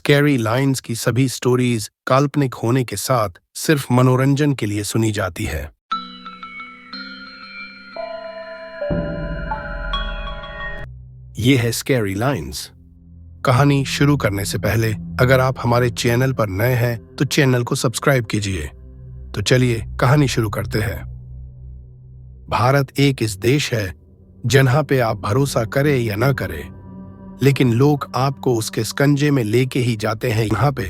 Scary lines की सभी stories काल्पनिक होने के साथ सिर्फ मनोरंजन के लिए सुनी जाती है। ये है स्कैरी लाइन्स। कहानी शुरू करने से पहले अगर आप हमारे चैनल पर नए हैं तो चैनल को सब्सक्राइब कीजिए। तो चलिए कहानी शुरू करते हैं। भारत एक इस देश है जहां पे आप भरोसा करें या ना करें, लेकिन लोग आपको उसके स्कंजे में लेके ही जाते हैं। यहाँ पे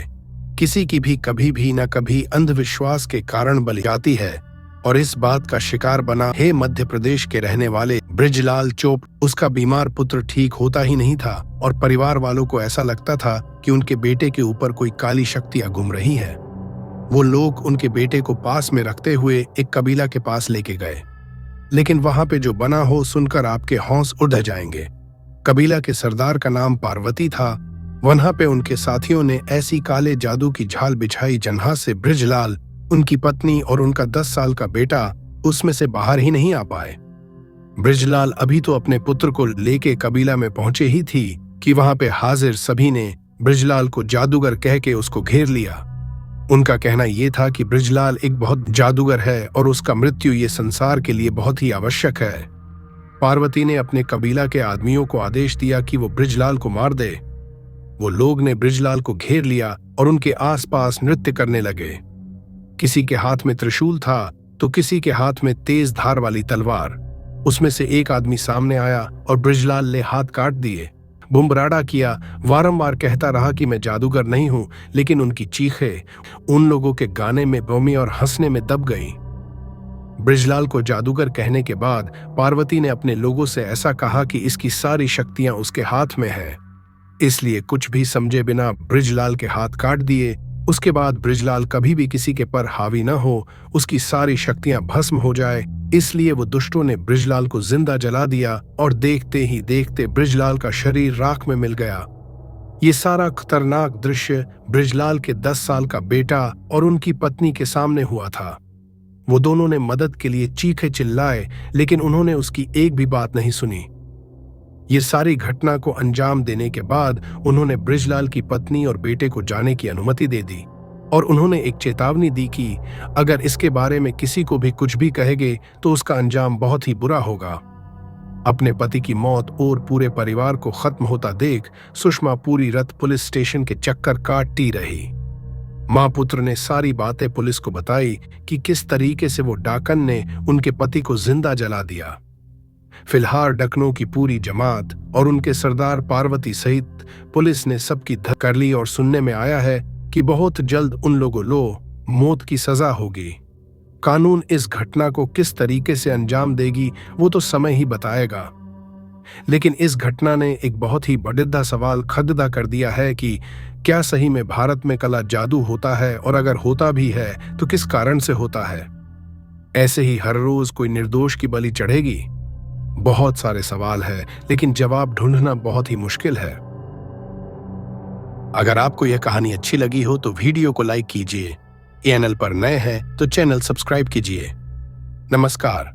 किसी की भी कभी भी न कभी अंधविश्वास के कारण बलि जाती है और इस बात का शिकार बना है मध्य प्रदेश के रहने वाले बृजलाल चोप। उसका बीमार पुत्र ठीक होता ही नहीं था और परिवार वालों को ऐसा लगता था कि उनके बेटे के ऊपर कोई काली शक्तियां घूम रही है। वो लोग उनके बेटे को पास में रखते हुए एक कबीला के पास लेके गए, लेकिन वहां पे जो बना हो सुनकर आपके हौस उड़ जाएंगे। कबीला के सरदार का नाम पार्वती था। वहां पे उनके साथियों ने ऐसी काले जादू की झाल बिछाई जहाँ से बृजलाल, उनकी पत्नी और उनका 10 साल का बेटा उसमें से बाहर ही नहीं आ पाए। बृजलाल अभी तो अपने पुत्र को लेके कबीला में पहुंचे ही थी कि वहां पे हाजिर सभी ने बृजलाल को जादूगर कह के उसको घेर लिया। उनका कहना यह था कि बृजलाल एक बहुत जादूगर है और उसका मृत्यु ये संसार के लिए बहुत ही आवश्यक है। पार्वती ने अपने कबीला के आदमियों को आदेश दिया कि वो बृजलाल को मार दे। वो लोग ने बृजलाल को घेर लिया और उनके आसपास नृत्य करने लगे। किसी के हाथ में त्रिशूल था तो किसी के हाथ में तेज धार वाली तलवार। उसमें से एक आदमी सामने आया और बृजलाल ने हाथ काट दिए। बुम्बराड़ा किया, वारंवार कहता रहा कि मैं जादूगर नहीं हूं, लेकिन उनकी चीखें उन लोगों के गाने में बोमी और हंसने में दब गईं। बृजलाल को जादूगर कहने के बाद पार्वती ने अपने लोगों से ऐसा कहा कि इसकी सारी शक्तियां उसके हाथ में हैं। इसलिए कुछ भी समझे बिना बृजलाल के हाथ काट दिए। उसके बाद बृजलाल कभी भी किसी के पर हावी न हो, उसकी सारी शक्तियां भस्म हो जाए। इसलिए वो दुष्टों ने बृजलाल को जिंदा जला दिया और देखते ही देखते बृजलाल का शरीर राख में मिल गया। ये सारा खतरनाक दृश्य बृजलाल के 10 साल का बेटा और उनकी पत्नी के सामने हुआ था। वो दोनों ने मदद के लिए चीखे चिल्लाए, लेकिन उन्होंने उसकी एक भी बात नहीं सुनी। ये सारी घटना को अंजाम देने के बाद उन्होंने बृजलाल की पत्नी और बेटे को जाने की अनुमति दे दी और उन्होंने एक चेतावनी दी कि अगर इसके बारे में किसी को भी कुछ भी कहेंगे तो उसका अंजाम बहुत ही बुरा होगा। अपने पति की मौत और पूरे परिवार को खत्म होता देख सुषमा पूरी रात पुलिस स्टेशन के चक्कर काटती रही। मां पुत्र ने सारी बातें पुलिस को बताई कि किस तरीके से वो डाकन ने उनके पति को जिंदा जला दिया। फिलहाल डकनों की पूरी जमात और उनके सरदार पार्वती सहित पुलिस ने सबकी धर कर ली और सुनने में आया है कि बहुत जल्द उन लोगों को मौत की सजा होगी। कानून इस घटना को किस तरीके से अंजाम देगी वो तो समय ही बताएगा, लेकिन इस घटना ने एक बहुत ही बड़ा सवाल खड़ा कर दिया है कि क्या सही में भारत में कला जादू होता है, और अगर होता भी है तो किस कारण से होता है। ऐसे ही हर रोज कोई निर्दोष की बलि चढ़ेगी। बहुत सारे सवाल है, लेकिन जवाब ढूंढना बहुत ही मुश्किल है। अगर आपको यह कहानी अच्छी लगी हो तो वीडियो को लाइक कीजिए। चैनल पर नए हैं तो चैनल सब्सक्राइब कीजिए। नमस्कार।